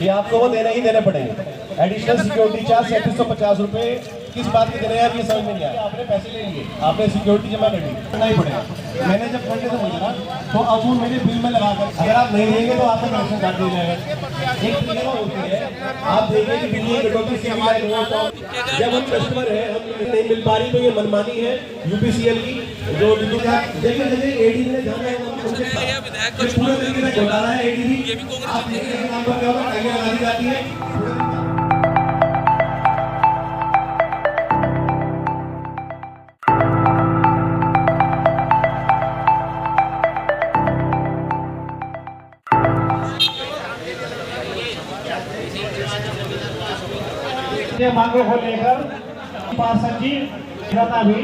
कि आपको वो देने ही देने पड़ेंगे। एडिशनल सिक्योरिटी चार्ज 3750 रुपए किस बात के देने हैं आप ये समझ में नहीं आया। आपने पैसे ले लिए, आपने सिक्योरिटी जमा कर ली, नहीं पड़ेगा। मैंने जब करने से पूछा तो अब वो मेरे बिल में लगा कर, अगर आप नहीं देंगे तो आपको कनेक्शन काट दिया जाएगा। एक तरीका होती है, आप देखिए कि बिजली कटौती से हमारे जब हम कस्टमर है, हम नहीं मिल पा रही तो ये मनमानी है यूपीसीएल की जो देखिए एडी ने जाना है पूरे तरीके से घोटाला है। एडी आप देखिए नाम पर क्या होगा, टाइगर लगा दी जाती है। मांगों को लेकर पार्षद जी भी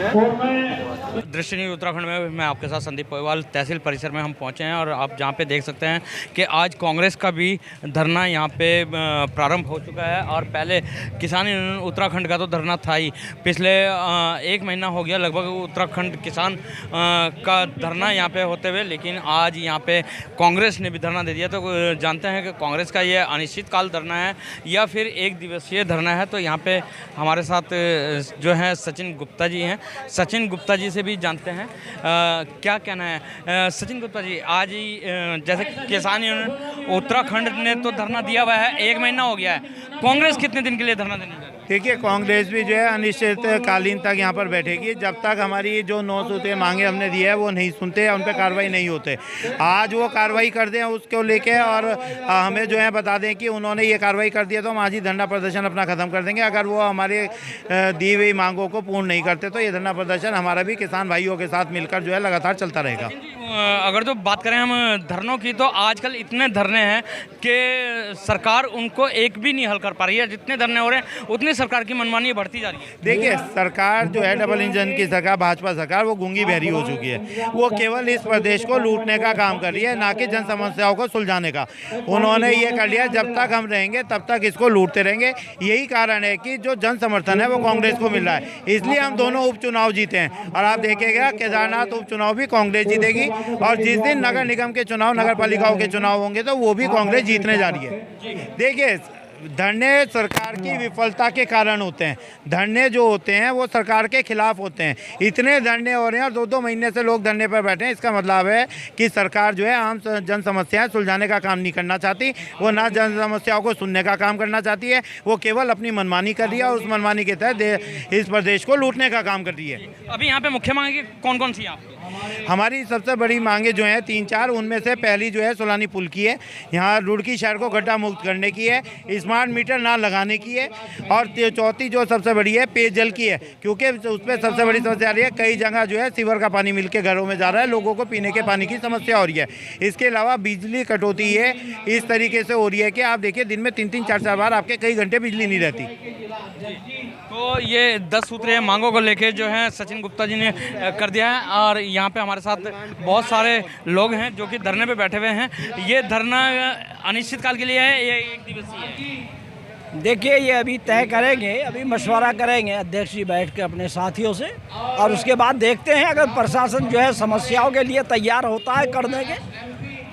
और मैं दृश्य न्यूज़ उत्तराखंड में मैं आपके साथ संदीप पोयवाल तहसील परिसर में हम पहुंचे हैं और आप जहां पे देख सकते हैं कि आज कांग्रेस का भी धरना यहां पे प्रारंभ हो चुका है। और पहले किसान यूनियन उत्तराखंड का तो धरना था ही, पिछले 1 महीना हो गया लगभग उत्तराखंड किसान का धरना यहां पे होते हुए, लेकिन आज यहां पे कांग्रेस ने भी धरना दे दिया। तो जानते हैं कि कांग्रेस का ये अनिश्चितकाल धरना है या फिर 1 दिवसीय धरना है। तो यहाँ पर हमारे साथ जो है सचिन गुप्ता जी हैं। सचिन गुप्ता जी से भी जानते हैं क्या कहना है। सचिन गुप्ता जी, आज ही जैसे किसान यूनियन उत्तराखंड ने तो धरना दिया हुआ है, 1 महीना हो गया है, कांग्रेस कितने दिन के लिए धरना देने जा रही है? देखिए, कांग्रेस भी जो है अनिश्चितकालीन तक यहाँ पर बैठेगी जब तक हमारी जो 9 सूत्रीय मांगे हमने दी है वो नहीं सुनते, उन पर कार्रवाई नहीं होते। आज वो कार्रवाई कर दें उसको लेके और हमें जो है बता दें कि उन्होंने ये कार्रवाई कर दिया तो हम आज ही धरना प्रदर्शन अपना ख़त्म कर देंगे। अगर वो हमारे दी हुई मांगों को पूर्ण नहीं करते तो ये धरना प्रदर्शन हमारा भी किसान भाइयों के साथ मिलकर जो है लगातार चलता रहेगा। अगर तो बात करें हम धरनों की, तो आजकल इतने धरने हैं कि सरकार उनको एक भी नहीं हल कर पा रही है। जितने धरने हो रहे हैं उतनी सरकार की मनमानी बढ़ती जा रही है। देखिए, सरकार जो है डबल इंजन की सरकार, भाजपा सरकार, वो गूंगी बहरी हो चुकी है। वो केवल इस प्रदेश को लूटने का काम कर रही है, ना कि जन समस्याओं को सुलझाने का। उन्होंने ये कर लिया, जब तक हम रहेंगे तब तक इसको लूटते रहेंगे। यही कारण है कि जो जन समर्थन है वो कांग्रेस को मिल रहा है, इसलिए हम दोनों उपचुनाव जीते हैं। और आप देखेगा केदारनाथ उपचुनाव भी कांग्रेस जीतेगी और जिस दिन नगर निगम के चुनाव, नगर पालिकाओं के चुनाव होंगे तो वो भी कांग्रेस जीतने जा रही है। देखिए, धरने सरकार की विफलता के कारण होते हैं। धरने जो होते हैं वो सरकार के खिलाफ होते हैं। इतने धरने हो रहे हैं और 2-2 महीने से लोग धरने पर बैठे हैं। इसका मतलब है कि सरकार जो है आम जन समस्याएं सुलझाने का काम नहीं करना चाहती। वो ना जन समस्याओं को सुनने का काम करना चाहती है, वो केवल अपनी मनमानी कर रही है और उस मनमानी के तहत इस प्रदेश को लूटने का काम कर रही है। अभी यहाँ पे मुख्य मांगे कौन कौन सी हैं आपकी? हमारी सबसे बड़ी मांगे जो हैं 3-4, उनमें से पहली जो है सोलानी पुल की है, यहाँ रुड़की शहर को गड्ढा मुक्त करने की है, स्मार्ट मीटर ना लगाने की है, और चौथी जो सबसे बड़ी है पेयजल की है, क्योंकि उस पर सबसे बड़ी समस्या आ रही है। कई जगह जो है सीवर का पानी मिलके घरों में जा रहा है, लोगों को पीने के पानी की समस्या हो रही है। इसके अलावा बिजली कटौती है इस तरीके से हो रही है कि आप देखिए दिन में 3-3, 4-4 बार आपके कई घंटे बिजली नहीं रहती। तो ये 10 सूत्रीय मांगों को लेके जो है सचिन गुप्ता जी ने कर दिया है। और यहाँ पे हमारे साथ बहुत सारे लोग हैं जो कि धरने पे बैठे हुए हैं। ये धरना अनिश्चितकाल के लिए है, ये 1 दिवसीय है? देखिए, ये अभी तय करेंगे, अभी मशवरा करेंगे अध्यक्ष जी बैठ के अपने साथियों से, और उसके बाद देखते हैं अगर प्रशासन जो है समस्याओं के लिए तैयार होता है करने के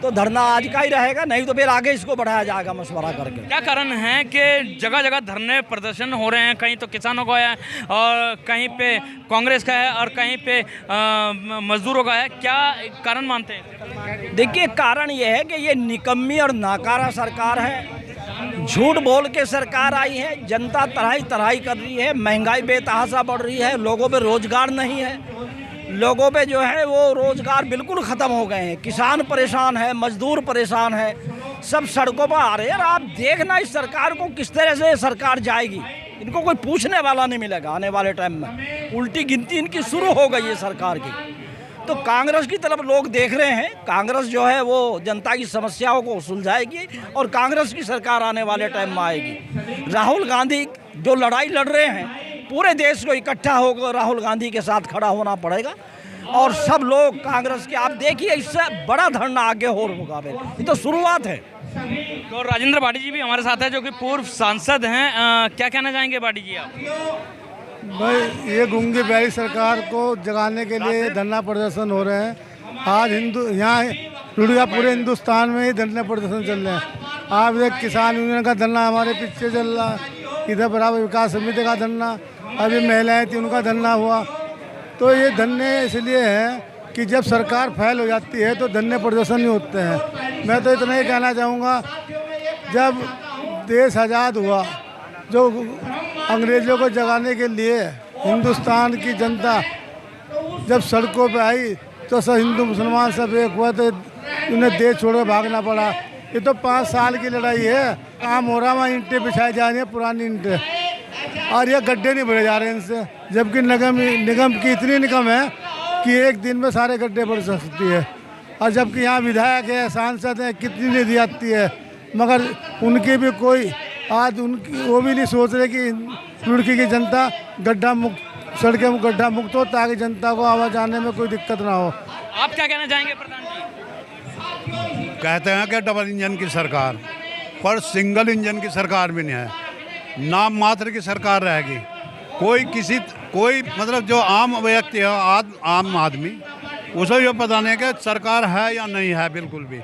तो धरना आज का ही रहेगा, नहीं तो फिर आगे इसको बढ़ाया जाएगा मशवरा करके। क्या कारण है कि जगह जगह धरने प्रदर्शन हो रहे हैं? कहीं तो किसानों का है और कहीं पे कांग्रेस का है और कहीं पे मजदूरों का है। क्या कारण मानते हैं? देखिए, कारण ये है कि ये निकम्मी और नाकारा सरकार है। झूठ बोल के सरकार आई है, जनता तराई तराई कर रही है, महंगाई बेतहाशा बढ़ रही है, लोगों पे रोजगार नहीं है, लोगों पे जो है वो रोजगार बिल्कुल ख़त्म हो गए हैं। किसान परेशान है, मजदूर परेशान है, सब सड़कों पर आ रहे हैं। और आप देखना इस सरकार को किस तरह से सरकार जाएगी, इनको कोई पूछने वाला नहीं मिलेगा आने वाले टाइम में। उल्टी गिनती इनकी शुरू हो गई है सरकार की। तो कांग्रेस की तरफ लोग देख रहे हैं, कांग्रेस जो है वो जनता की समस्याओं को सुलझाएगी और कांग्रेस की सरकार आने वाले टाइम में आएगी। राहुल गांधी जो लड़ाई लड़ रहे हैं, पूरे देश को इकट्ठा होकर राहुल गांधी के साथ खड़ा होना पड़ेगा और सब लोग कांग्रेस के, आप देखिए इससे बड़ा धरना आगे हो होगा, ये तो शुरुआत है। तो राजेंद्र बाडी जी भी हमारे साथ हैं जो कि पूर्व सांसद हैं। क्या कहना चाहेंगे बाडी जी आप? भाई, ये गूंगी बहरी सरकार को जगाने के लिए धरना प्रदर्शन हो रहे हैं। आज यहाँ पूरे हिंदुस्तान में ही धरना प्रदर्शन चल रहे हैं। आप देख किसान यूनियन का धरना हमारे पीछे चल रहा है, इधर बराबर विकास समिति का धरना, अभी महिलाएं थी उनका धरना हुआ। तो ये धरने इसलिए हैं कि जब सरकार फेल हो जाती है तो धरने प्रदर्शन नहीं होते हैं। मैं तो इतना ही कहना चाहूँगा, जब देश आज़ाद हुआ, जो अंग्रेज़ों को जगाने के लिए हिंदुस्तान की जनता जब सड़कों पे आई तो सब हिंदू मुसलमान सब एक हुआ, तो उन्हें देश छोड़कर भागना पड़ा। ये तो 5 साल की लड़ाई है। काम हो रहा, वहाँ ईंटें बिछाई जा रही हैं, पुरानी ईंटें, और ये गड्ढे नहीं भरे जा रहे हैं इनसे, जबकि निगम की इतनी निगम है कि एक दिन में सारे गड्ढे भर सकती है। और जबकि यहाँ विधायक है, सांसद हैं, कितनी निधि आती है, मगर उनकी भी कोई आज उनकी वो भी नहीं सोच रहे कि लुड़की की जनता गड्ढा मुक्त, सड़कें गड्ढा मुक्त हो, ताकि जनता को आवाज आने में कोई दिक्कत ना हो। आप क्या कहना चाहेंगे प्रधान जी? कहते हैं कि डबल इंजन की सरकार, पर सिंगल इंजन की सरकार भी नहीं है, नाम मात्र की सरकार रहेगी। कोई मतलब जो आम व्यक्ति है, आम आदमी, उसे ये पता नहीं कि सरकार है या नहीं है बिल्कुल भी।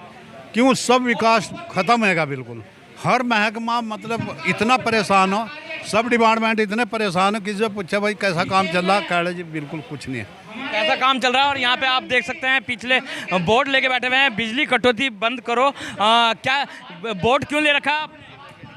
क्यों सब विकास खत्म हैगा बिल्कुल। हर महकमा मतलब इतना परेशान हो, सब डिपार्टमेंट इतने परेशान हो, किसी से पूछे भाई कैसा काम चल रहा, कह रहे जी बिल्कुल कुछ नहीं है। कैसा काम चल रहा है? और यहाँ पे आप देख सकते हैं पिछले बोर्ड लेके बैठे हुए हैं, बिजली कटौती बंद करो। क्या बोर्ड क्यों ले रखा आप?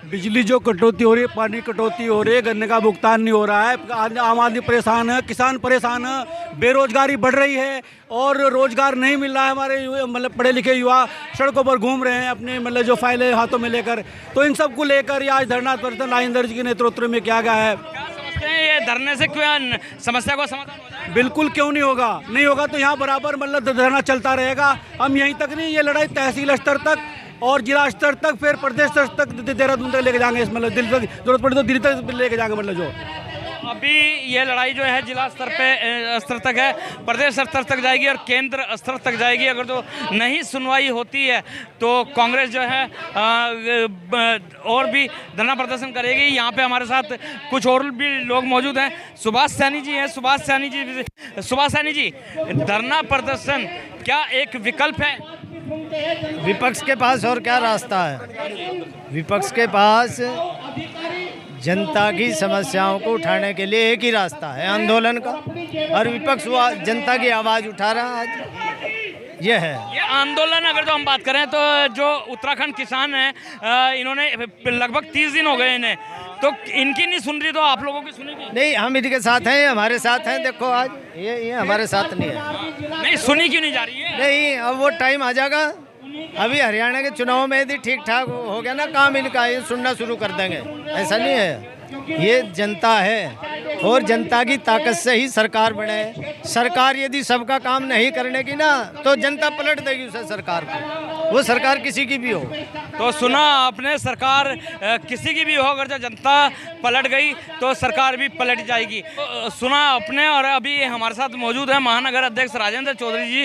बिजली जो कटौती हो रही है, पानी कटौती हो रही है, गन्ने का भुगतान नहीं हो रहा है, आम आदमी परेशान है, किसान परेशान है, बेरोजगारी बढ़ रही है और रोजगार नहीं मिल रहा है। हमारे मतलब पढ़े लिखे युवा सड़कों पर घूम रहे हैं अपने मतलब जो फाइलें हाथों में लेकर। तो इन सब को लेकर आज धरना प्रदर्शन राजेंद्र जी के नेतृत्व में किया गया है। क्या समझते हैं ये धरने से क्यों समस्या को समाधान हो जाएगा? बिल्कुल क्यों नहीं होगा, नहीं होगा तो यहाँ बराबर मतलब धरना चलता रहेगा। हम यहीं तक नहीं, ये लड़ाई तहसील स्तर तक और जिला स्तर तक, फिर प्रदेश स्तर तक, देहरादून तक लेके जाएंगे। मतलब दिल्ली तक जरूरत पड़े तो दिल्ली तक लेके जाएंगे। मतलब जो अभी ये लड़ाई जो है जिला स्तर तक है, प्रदेश स्तर तक जाएगी और केंद्र स्तर तक जाएगी। अगर तो नहीं सुनवाई होती है तो कांग्रेस जो है और भी धरना प्रदर्शन करेगी। यहाँ पे हमारे साथ कुछ और भी लोग मौजूद हैं। सुभाष सैनी जी हैं। सुभाष सैनी जी, धरना प्रदर्शन क्या एक विकल्प है? विपक्ष के पास और क्या रास्ता है? विपक्ष के पास जनता की समस्याओं को उठाने के लिए एक ही रास्ता है, आंदोलन का, और विपक्ष वो जनता की आवाज़ उठा रहा है आज। ये है ये आंदोलन। अगर तो हम बात करें तो जो उत्तराखंड किसान हैं, इन्होंने लगभग 30 दिन हो गए इन्हें, तो इनकी नहीं सुन रही तो आप लोगों की सुनेगी? नहीं, हम इनके साथ हैं, हमारे साथ हैं। देखो आज ये हमारे साथ नहीं है। नहीं सुनी क्यों नहीं जा रही है? नहीं, अब वो टाइम आ जाएगा। अभी हरियाणा के चुनाव में यदि ठीक ठाक हो गया ना काम इनका, ये सुनना शुरू कर देंगे। ऐसा नहीं है, ये जनता है और जनता की ताकत से ही सरकार बने। सरकार यदि सबका काम नहीं करने की ना, तो जनता पलट देगी उसे सरकार को, वो सरकार किसी की भी हो। तो सुना आपने, सरकार किसी की भी हो, अगर जो जनता पलट गई तो सरकार भी पलट जाएगी। तो सुना आपने। और अभी हमारे साथ मौजूद है महानगर अध्यक्ष राजेंद्र चौधरी जी,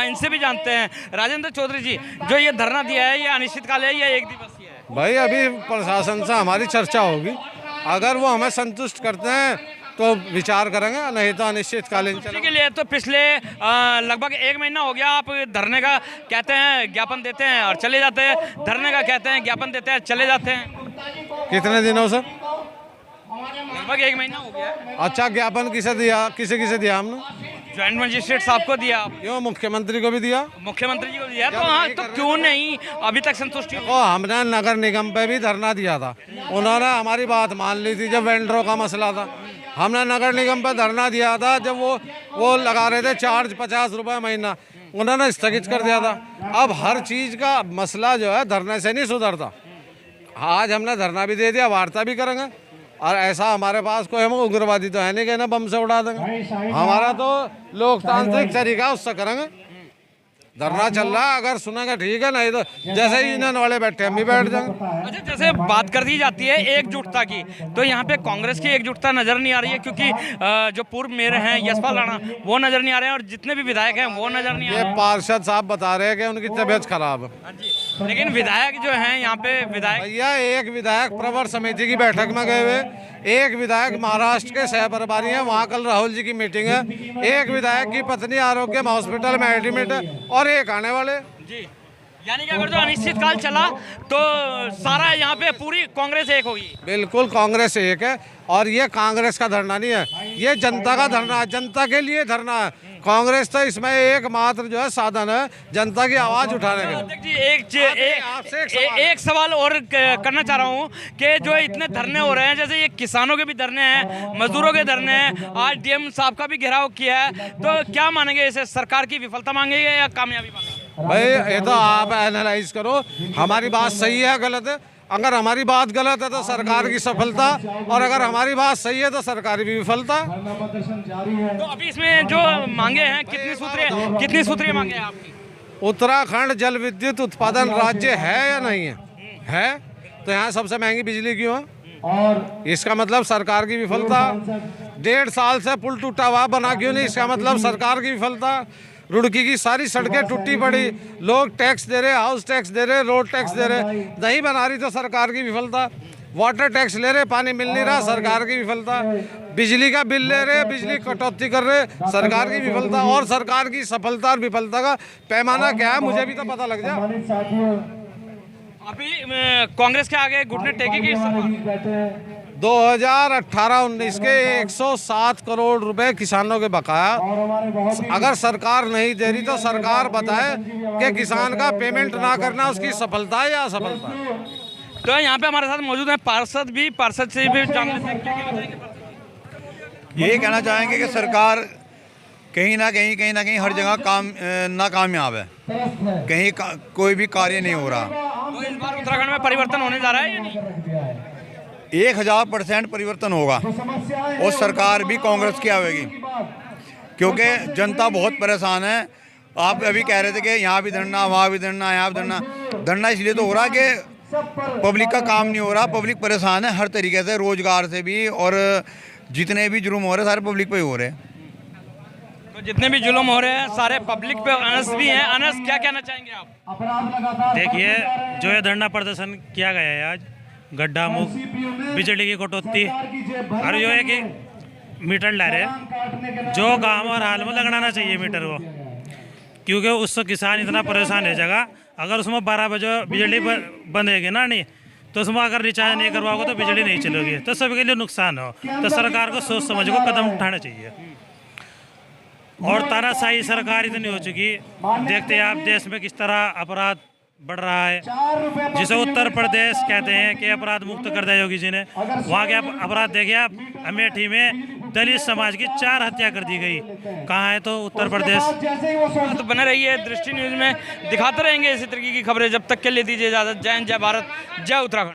इनसे भी जानते हैं। राजेंद्र चौधरी जी, जो ये धरना दिया है, ये अनिश्चितकाल है या एक दिवसीय है? भाई अभी प्रशासन से हमारी चर्चा होगी, अगर वो हमें संतुष्ट करते हैं तो विचार करेंगे, नहीं तो अनिश्चितकालीन चलेगा। के लिए तो पिछले लगभग 1 महीना हो गया आप धरने का कहते हैं, ज्ञापन देते हैं और चले जाते हैं, धरने का कहते हैं, ज्ञापन देते हैं, चले जाते हैं। कितने दिनों से? लगभग 1 महीना हो गया। अच्छा, ज्ञापन किसे दिया, किसे दिया हमने? ज्वाइंट मजिस्ट्रेट साहब को दिया। क्यों? मुख्यमंत्री को भी दिया। मुख्यमंत्री जी को दिया। तो हाँ, तो क्यों नहीं अभी तक संतुष्टि? हमने नगर निगम पे भी धरना दिया था, उन्होंने हमारी बात मान ली थी। जब वेंडरों का मसला था, हमने नगर निगम पे धरना दिया था, जब वो लगा रहे थे चार्ज 50 रुपये महीना, उन्होंने स्थगित कर दिया था। अब हर चीज़ का मसला जो है धरने से नहीं सुधरता। आज हमने धरना भी दे दिया, वार्ता भी करेंगे, और ऐसा हमारे पास कोई हम उग्रवादी तो है नहीं कि ना बम से उड़ा देंगे। हमारा तो लोकतांत्रिक तरीका, उससे करेंगे। धरना चल रहा है, अगर सुनेंगे ठीक है, नहीं तो जैसे ही यूनियन वाले बैठे हम भी बैठ जाएंगे। अच्छा, जैसे बात कर दी जाती है एकजुटता की, तो यहाँ पे कांग्रेस की एकजुटता नजर नहीं आ रही है, क्योंकि जो पूर्व मेयर हैं यशपाल राणा, वो नजर नहीं आ रहे हैं, और जितने भी विधायक हैं वो नजर नहीं आ रहे हैं। पार्षद साहब बता रहे हैं कि उनकी तबीयत खराब है, लेकिन विधायक जो हैं यहाँ पे भैया, एक विधायक प्रवर समिति की बैठक में गए हुए, एक विधायक महाराष्ट्र के सह प्रभारी हैं, वहाँ कल राहुल जी की मीटिंग है, एक विधायक की पत्नी आरोग्य में हॉस्पिटल में एडमिट है, और एक आने वाले। जी, यानी कि अगर जो अनिश्चित काल चला तो सारा यहाँ पे पूरी कांग्रेस एक होगी। बिल्कुल कांग्रेस एक है और ये कांग्रेस का धरना नहीं है, ये जनता का धरना है, जनता के लिए धरना है। कांग्रेस तो इसमें एकमात्र जो है साधन है जनता की आवाज़ उठाने का। अध्यक्ष जी एक सवाल और करना चाह रहा हूँ कि जो इतने धरने हो रहे हैं, जैसे ये किसानों के भी धरने हैं, मजदूरों के धरने हैं, आज डीएम साहब का भी घेराव किया है, तो क्या मानेंगे इसे? सरकार की विफलता मांगेंगे या कामयाबी मांगेंगे? भाई ये तो आप एनालाइज करो, हमारी बात सही है गलत है। अगर हमारी बात गलत है तो सरकार की सफलता, और अगर हमारी बात सही है तो सरकार की विफलता। तो अभी इसमें जो मांगे हैं कितनी सूत्रीय मांगे हैं आपकी? उत्तराखंड जल विद्युत उत्पादन राज्य है या नहीं है तो यहाँ सबसे महंगी बिजली क्यों है? इसका मतलब सरकार की विफलता। 1.5 साल से पुल टूटा हुआ बना क्यों नहीं? इसका मतलब सरकार की विफलता। रुड़की की सारी सड़कें टूटी पड़ी, लोग टैक्स दे रहे, हाउस टैक्स दे रहे, रोड टैक्स दे रहे, नहीं बना रही तो सरकार की विफलता। वाटर टैक्स ले रहे, पानी मिल नहीं रहा, सरकार की विफलता। बिजली का बिल ले रहे, बिजली कटौती कर रहे, सरकार की विफलता। और सरकार की सफलता और विफलता का पैमाना क्या है मुझे भी तो पता लग जाए। अभी कांग्रेस के आगे घुटने टेकेगी सरकार? 2018-19 के 107 करोड़ रुपए किसानों के बकाया अगर सरकार नहीं दे रही तो सरकार बताए कि किसान का पेमेंट ना करना उसकी सफलता है या असफलता है। तो यहाँ पे हमारे साथ मौजूद हैं पार्षद से भी जान लेते हैं क्या बताएंगे। यही कहना चाहेंगे कि सरकार कहीं ना कहीं हर जगह नाकामयाब है, कहीं कोई भी कार्य नहीं हो रहा। तो इस बार उत्तराखंड में परिवर्तन होने जा रहा है या नहीं? 1000% परिवर्तन होगा और सरकार भी कांग्रेस की आएगी, क्योंकि जनता बहुत परेशान है। आप अभी कह रहे थे कि यहाँ भी धरना, वहाँ भी धरना, यहाँ भी धरना। धरना इसलिए तो हो रहा कि पब्लिक का काम नहीं हो रहा, पब्लिक परेशान है हर तरीके से, रोजगार से भी, और जितने भी जुर्म हो रहे सारे पब्लिक पे ही हो रहे हैं। तो जितने भी जुल्म हो रहे हैं सारे पब्लिक पे। अनस भी हैं, अनस क्या कहना चाहेंगे आप? देखिए, जो ये धरना प्रदर्शन किया गया है आज, गड्ढा मुक्त, बिजली की कटौती और जो है कि मीटर ला रहे, जो गांव और हाल में लगाना चाहिए मीटर वो, क्योंकि उससे किसान इतना परेशान है जगह। अगर उसमें 12 बजे बिजली बंदेगी ना नहीं तो उसमें अगर रिचार्ज नहीं करवाओगे तो बिजली नहीं चलेगी, तो सबके लिए नुकसान हो। तो सरकार को सोच समझ को कदम उठाना चाहिए। और तानाशाही सरकार इतनी हो चुकी, देखते हैं आप देश में किस तरह अपराध बढ़ रहा है, जिसे उत्तर प्रदेश कहते हैं कि अपराध मुक्त कर दिया योगी जी ने। वहाँ के अपराध देखिए आप, अमेठी में दलित समाज की 4 हत्या कर दी गई। कहाँ है तो उत्तर प्रदेश। तो बने रहिए दृष्टि न्यूज़ में, दिखाते रहेंगे इसी तरीके की खबरें। जब तक के लिए दीजिए इजाज़त। जय हिंद, जय भारत, जय उत्तराखंड।